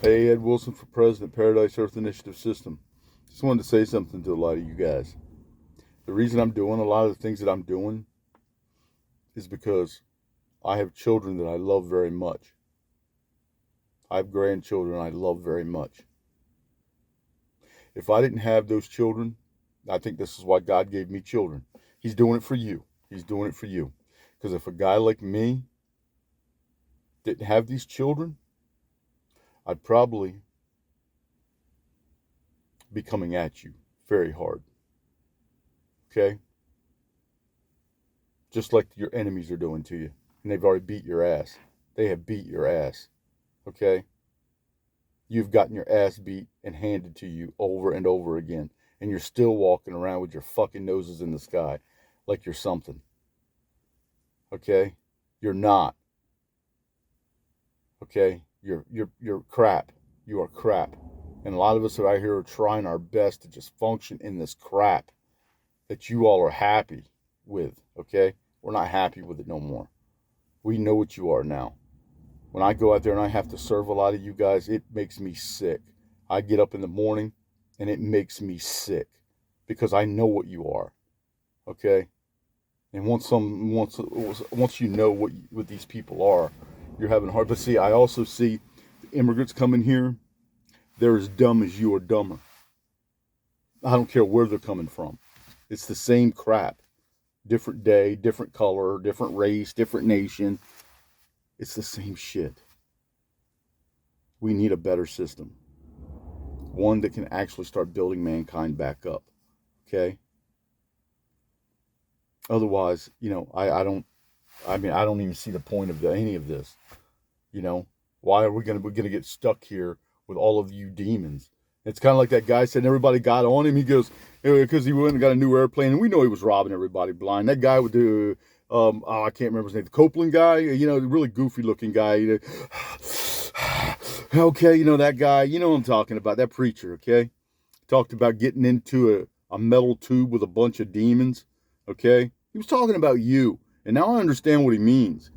Hey, Ed Wilson for President, Paradise Earth Initiative System. Just wanted to say something to a lot of you guys. The reason I'm doing a lot of the things that I'm doing is because I have children that I love very much. I have grandchildren I love very much. If I didn't have those children, I think this is why God gave me children. He's doing it for you. He's doing it for you. Because if a guy like me didn't have these children, I'd probably be coming at you very hard. Okay? Just like your enemies are doing to you. And they've already beat your ass. They have beat your ass. Okay? You've gotten your ass beat and handed to you over and over again. And you're still walking around with your fucking noses in the sky like you're something. Okay? You're not. Okay? You're crap. You are crap. And a lot of us out here are trying our best to just function in this crap that you all are happy with. Okay? We're not happy with it no more. We know what you are now. When I go out there and I have to serve a lot of you guys, it makes me sick. I get up in the morning and it makes me sick because I know what you are. Okay? And once you know what these people are, you're having a hard. But see, I also see the immigrants coming here. They're as dumb as you are dumber. I don't care where they're coming from. It's the same crap. Different day, different color, different race, different nation. It's the same shit. We need a better system. One that can actually start building mankind back up. Okay? Otherwise, I don't even see the point of any of this. Why are we going to get stuck here with all of you demons? It's kind of like that guy said, and everybody got on him. He goes, because he went and got a new airplane, and we know he was robbing everybody blind. That guy would do, I can't remember his name, the Copeland guy, the really goofy looking guy. Okay, that guy, you know what I'm talking about, that preacher, okay? Talked about getting into a metal tube with a bunch of demons, okay? He was talking about you, and now I understand what he means.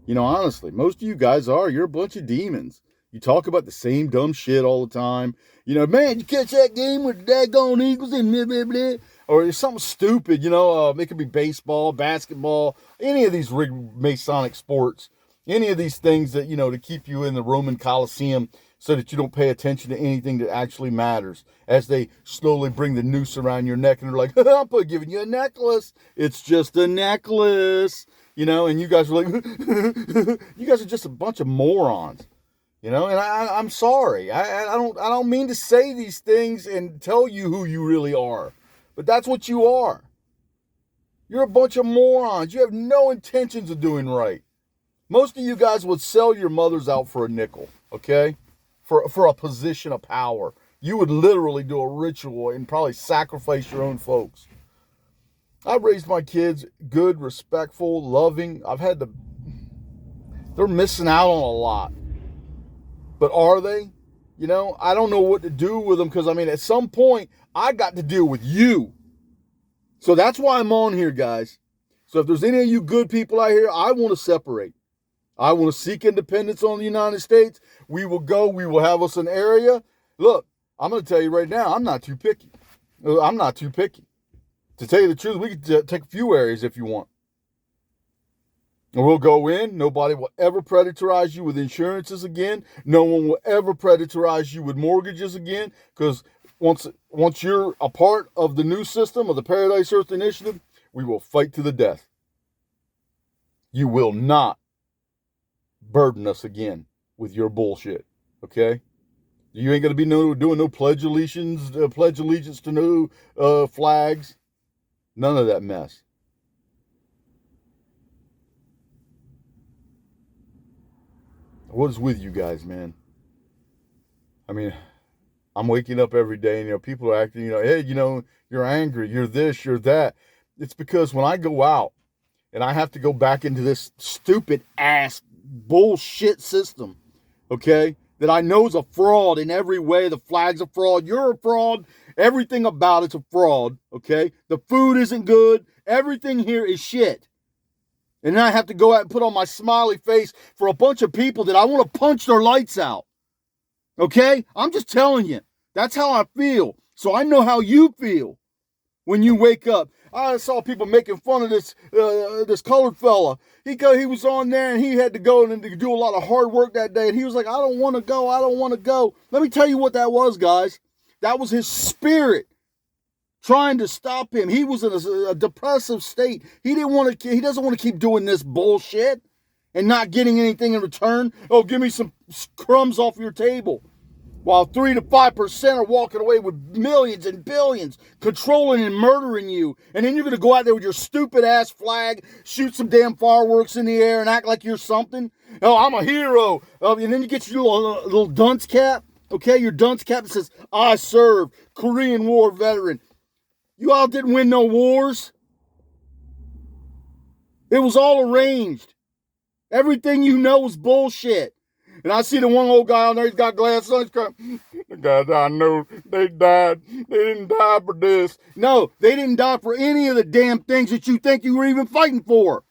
Honestly, most of you guys you're a bunch of demons. You talk about the same dumb shit all the time. Man, you catch that game with the daggone Eagles and blah, blah, blah. Or it's something stupid, it could be baseball, basketball, any of these rigged Masonic sports, any of these things that, to keep you in the Roman Colosseum so that you don't pay attention to anything that actually matters as they slowly bring the noose around your neck and they're like, I'm giving you a necklace. It's just a necklace, and you guys are like, you guys are just a bunch of morons. And I'm sorry. I don't mean to say these things and tell you who you really are. But that's what you are. You're a bunch of morons. You have no intentions of doing right. Most of you guys would sell your mothers out for a nickel, okay? For a position of power. You would literally do a ritual and probably sacrifice your own folks. I raised my kids good, respectful, loving. They're missing out on a lot. But are they? I don't know what to do with them because, at some point, I got to deal with you. So that's why I'm on here, guys. So if there's any of you good people out here, I want to separate. I want to seek independence on the United States. We will have us an area. Look, I'm going to tell you right now, I'm not too picky. To tell you the truth, we can take a few areas if you want. And we'll go in. Nobody will ever predatorize you with insurances again. No one will ever predatorize you with mortgages again. Because once you're a part of the new system of the Paradise Earth Initiative, we will fight to the death. You will not burden us again with your bullshit. Okay? You ain't gonna be doing no pledge allegiance to no flags. None of that mess. What is with you guys, man? I'm waking up every day and, people are acting, hey, you're angry, you're this, you're that. It's because when I go out and I have to go back into this stupid ass bullshit system, okay, that I know is a fraud in every way. The flag's a fraud. You're a fraud. Everything about it's a fraud, okay? The food isn't good. Everything here is shit. And then I have to go out and put on my smiley face for a bunch of people that I want to punch their lights out. Okay? I'm just telling you. That's how I feel. So I know how you feel when you wake up. I saw people making fun of this colored fella. He was on there and he had to go and do a lot of hard work that day. And he was like, I don't want to go. I don't want to go. Let me tell you what that was, guys. That was his spirit trying to stop him. He was in a depressive state. He doesn't want to keep doing this bullshit and not getting anything in return. Oh, give me some crumbs off your table. While 3 to 5% are walking away with millions and billions, controlling and murdering you. And then you're going to go out there with your stupid ass flag, shoot some damn fireworks in the air and act like you're something. Oh, I'm a hero. And then you get your little dunce cap. Okay, your dunce cap that says, I serve, Korean War veteran. You all didn't win no wars. It was all arranged. Everything you know was bullshit. And I see the one old guy on there, he's got glasses on, he's crying, the guys I know, they died. They didn't die for this. No, they didn't die for any of the damn things that you think you were even fighting for.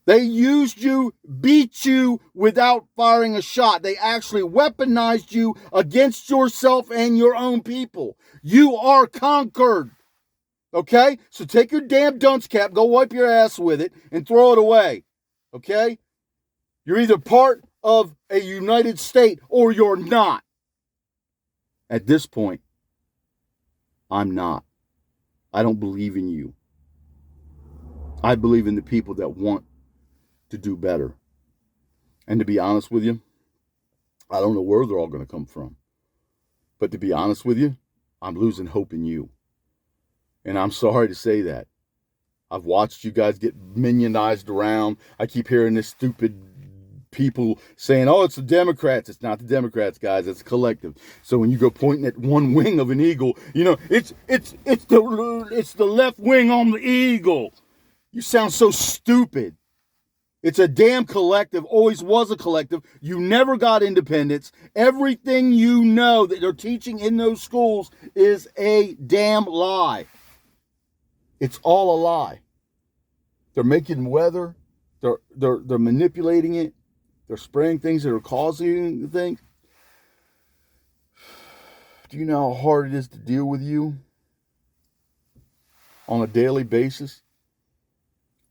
They used you, beat you without firing a shot. They actually weaponized you against yourself and your own people. You are conquered. Okay? So take your damn dunce cap, go wipe your ass with it, and throw it away. Okay? You're either part of a United State or you're not. At this point, I'm not. I don't believe in you. I believe in the people that want to do better. And to be honest with you, I don't know where they're all going to come from. But to be honest with you, I'm losing hope in you. And I'm sorry to say that. I've watched you guys get minionized around. I keep hearing this stupid people saying, oh, it's the Democrats. It's not the Democrats, guys. It's a collective. So when you go pointing at one wing of an eagle, you know, it's the left wing on the eagle. You sound so stupid. It's a damn collective, always was a collective. You never got independence. Everything you know that they're teaching in those schools is a damn lie. It's all a lie. They're making weather. They're manipulating it. They're spraying things that are causing the thing. Do you know how hard it is to deal with you on a daily basis?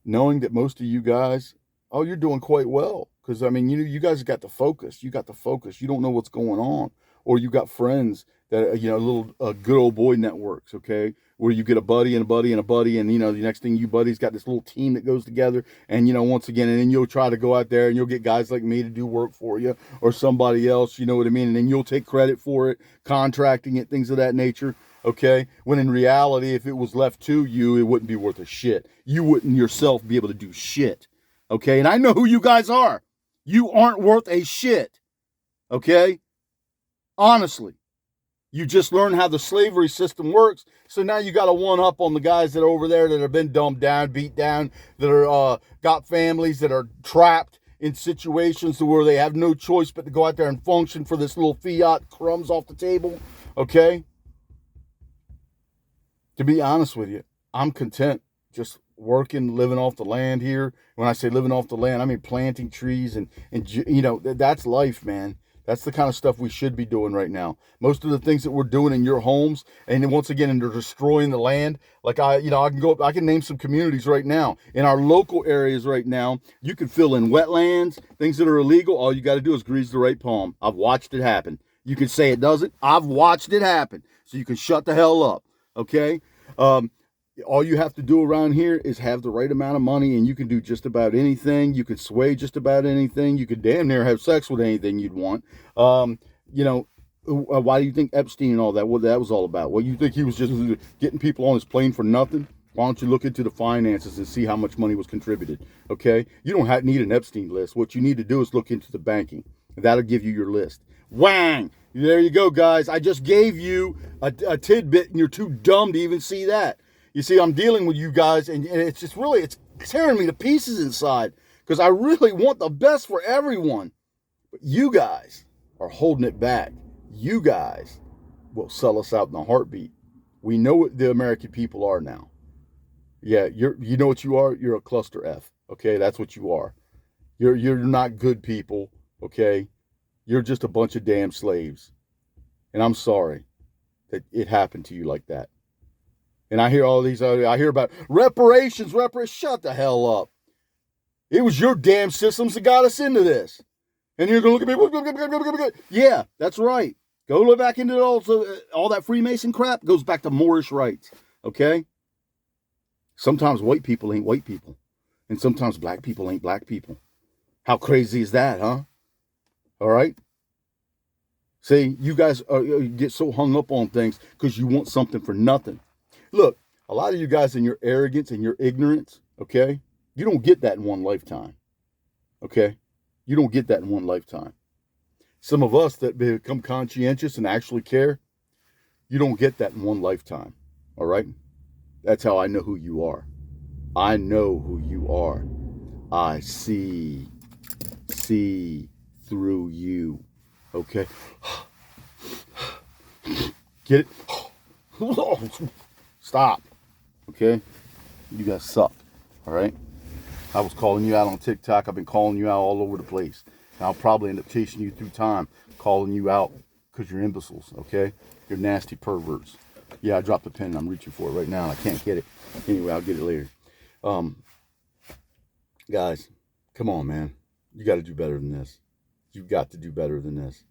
Knowing that most of you guys, oh, you're doing quite well. Because, I mean, you guys got the focus. You got the focus. You don't know what's going on. Or you got friends that, little good old boy networks, okay? Where you get a buddy and a buddy and a buddy, and, the next thing you buddies got this little team that goes together. And, once again, and then you'll try to go out there and you'll get guys like me to do work for you or somebody else, you know what I mean? And then you'll take credit for it, contracting it, things of that nature. Okay, when in reality, if it was left to you, it wouldn't be worth a shit. You wouldn't yourself be able to do shit. Okay, and I know who you guys are. You aren't worth a shit. Okay, honestly, you just learned how the slavery system works. So now you got to one up on the guys that are over there that have been dumbed down, beat down, that are got families that are trapped in situations where they have no choice but to go out there and function for this little fiat crumbs off the table. Okay. To be honest with you, I'm content just working, living off the land here. When I say living off the land, I mean planting trees and that's life, man. That's the kind of stuff we should be doing right now. Most of the things that we're doing in your homes, and once again, and they're destroying the land. Like I can name some communities right now in our local areas right now. You can fill in wetlands, things that are illegal. All you got to do is grease the right palm. I've watched it happen. You can say it doesn't. I've watched it happen. So you can shut the hell up. Okay? All you have to do around here is have the right amount of money, and you can do just about anything. You can sway just about anything. You could damn near have sex with anything you'd want. Why do you think Epstein and all that, what that was all about? Well, you think he was just getting people on his plane for nothing? Why don't you look into the finances and see how much money was contributed? Okay? You don't need an Epstein list. What you need to do is look into the banking. That'll give you your list. Wang! There you go, guys. I just gave you a tidbit, and you're too dumb to even see that. You see, I'm dealing with you guys, and it's just really, it's tearing me to pieces inside, because I really want the best for everyone. But you guys are holding it back. You guys will sell us out in a heartbeat. We know what the American people are now. Yeah, you know what you are? You're a cluster F. Okay, that's what you are. You're not good people. Okay, You're just a bunch of damn slaves. And I'm sorry that it happened to you like that. And I hear all these, I hear about reparations. Shut the hell up. It was your damn systems that got us into this. And you're going to look at me, yeah, that's right. Go look back into all that Freemason crap. Goes back to Moorish rights, okay? Sometimes white people ain't white people. And sometimes black people ain't black people. How crazy is that, huh? All right? See, you guys get so hung up on things because you want something for nothing. Look, a lot of you guys in your arrogance and your ignorance, okay? You don't get that in one lifetime, okay? You don't get that in one lifetime. Some of us that become conscientious and actually care, you don't get that in one lifetime, all right? That's how I know who you are. I know who you are. I see through you, okay? Get it? Stop, okay? You guys suck, all right? I was calling you out on TikTok. I've been calling you out all over the place. And I'll probably end up chasing you through time, calling you out because you're imbeciles, okay? You're nasty perverts. Yeah, I dropped the pen. I'm reaching for it right now, and I can't get it. Anyway, I'll get it later. Guys, come on, man. You got to do better than this. You've got to do better than this.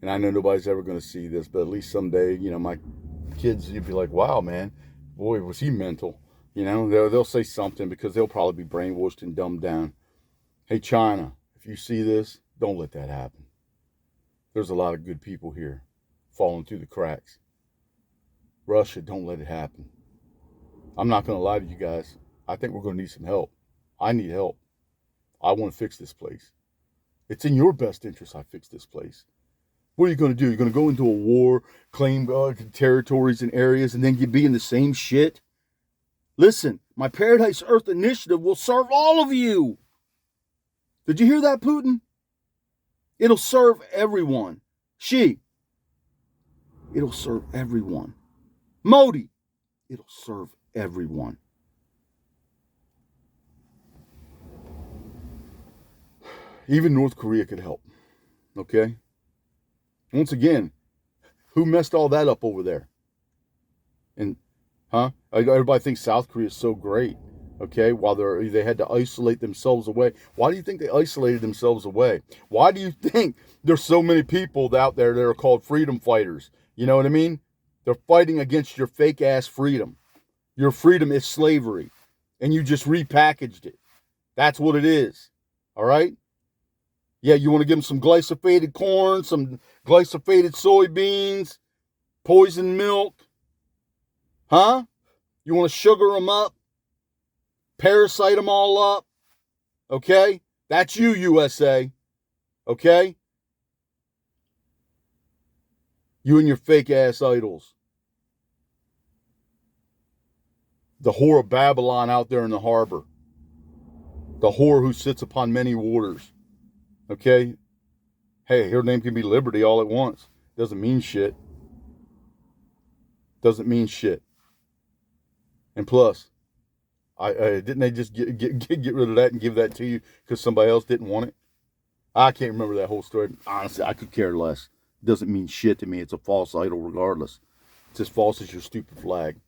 And I know nobody's ever going to see this, but at least someday, you know, my kids, you'd be like, wow, man, boy, was he mental. You know, they'll say something because they'll probably be brainwashed and dumbed down. Hey, China, if you see this, don't let that happen. There's a lot of good people here falling through the cracks. Russia, don't let it happen. I'm not going to lie to you guys. I think we're going to need some help. I need help. I want to fix this place. It's in your best interest I fix this place. What are you going to do? You're going to go into a war, claim territories and areas, and then you be in the same shit? Listen, my Paradise Earth initiative will serve all of you. Did you hear that, Putin? It'll serve everyone. Xi, it'll serve everyone. Modi, it'll serve everyone. Even North Korea could help. Okay? Once again, who messed all that up over there? And everybody thinks South Korea is so great, okay, while they had to isolate themselves away. Why do you think they isolated themselves away? Why do you think there's so many people out there that are called freedom fighters? You know what I mean? They're fighting against your fake-ass freedom. Your freedom is slavery, and you just repackaged it. That's what it is, all right? Yeah, you want to give them some glyphosated corn, some glyphosated soybeans, poisoned milk, huh? You want to sugar them up, parasite them all up, okay? That's you, USA, okay? You and your fake-ass idols. The whore of Babylon out there in the harbor. The whore who sits upon many waters, okay? Hey, her name can be Liberty all at once. Doesn't mean shit. Doesn't mean shit. And plus, didn't they just get rid of that and give that to you because somebody else didn't want it? I can't remember that whole story. Honestly, I could care less. It doesn't mean shit to me. It's a false idol regardless. It's as false as your stupid flag.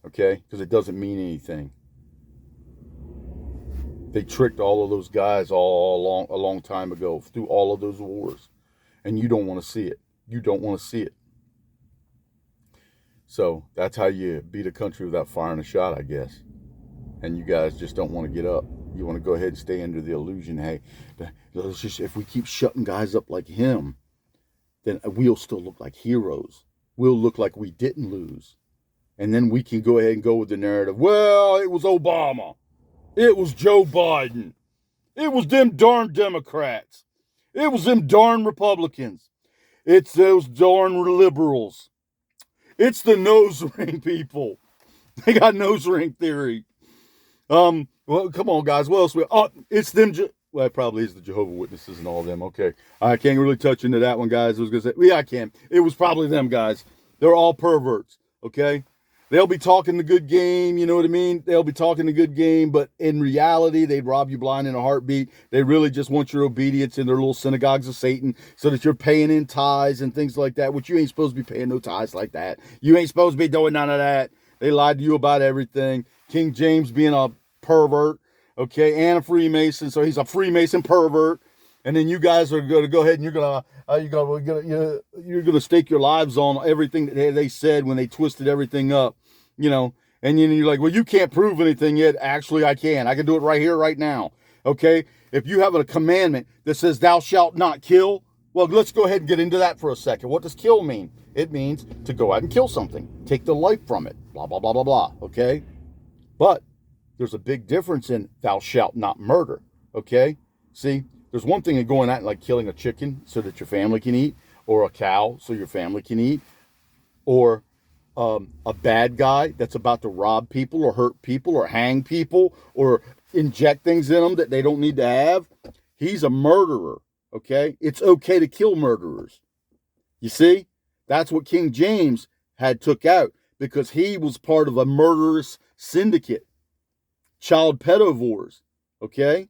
Okay? Because it doesn't mean anything. They tricked all of those guys a long time ago through all of those wars. And you don't want to see it. You don't want to see it. So that's how you beat a country without firing a shot, I guess. And you guys just don't want to get up. You want to go ahead and stay under the illusion, hey, if we keep shutting guys up like him, then we'll still look like heroes. We'll look like we didn't lose. And then we can go ahead and go with the narrative, well, it was Obama. It was Joe Biden. It was them darn Democrats. It was them darn Republicans. It's those darn liberals. It's the nose ring people. They got nose ring theory. Well, come on, guys. What else? It's them. Well, it probably is the Jehovah's Witnesses and all of them. Okay. I can't really touch into that one, guys. I was going to say, yeah, I can. It was probably them, guys. They're all perverts. Okay. They'll be talking the good game, you know what I mean? They'll be talking the good game, but in reality, they'd rob you blind in a heartbeat. They really just want your obedience in their little synagogues of Satan so that you're paying in tithes and things like that, which you ain't supposed to be paying no tithes like that. You ain't supposed to be doing none of that. They lied to you about everything. King James being a pervert, okay, and a Freemason, so he's a Freemason pervert. And then you guys are going to go ahead and you're going to stake your lives on everything that they said when they twisted everything up, you know. And then you're like, well, you can't prove anything yet. Actually, I can. I can do it right here, right now. Okay. If you have a commandment that says thou shalt not kill, well, let's go ahead and get into that for a second. What does kill mean? It means to go out and kill something, take the life from it, blah, blah, blah, blah, blah. Okay. But there's a big difference in thou shalt not murder. Okay. See, there's one thing in going out and like killing a chicken so that your family can eat, or a cow so your family can eat, or a bad guy that's about to rob people or hurt people or hang people or inject things in them that they don't need to have. He's a murderer, okay? It's okay to kill murderers. You see? That's what King James had took out because he was part of a murderous syndicate, child pedovores, okay?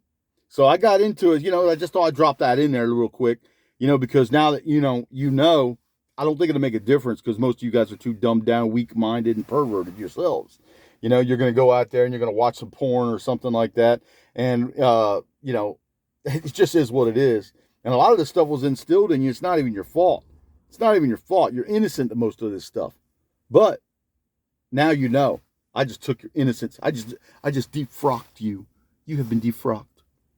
So I got into it, I just thought I'd drop that in there real quick, because now that you know, I don't think it'll make a difference because most of you guys are too dumbed down, weak-minded, and perverted yourselves. You're going to go out there and you're going to watch some porn or something like that. And, it just is what it is. And a lot of this stuff was instilled in you. It's not even your fault. It's not even your fault. You're innocent of most of this stuff. But now you know. I just took your innocence. I just defrocked you. You have been defrocked.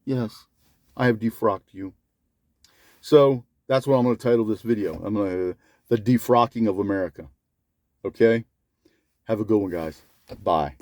Yes, I have defrocked you. So that's what I'm going to title this video. The defrocking of America. Okay? Have a good one, guys. Bye.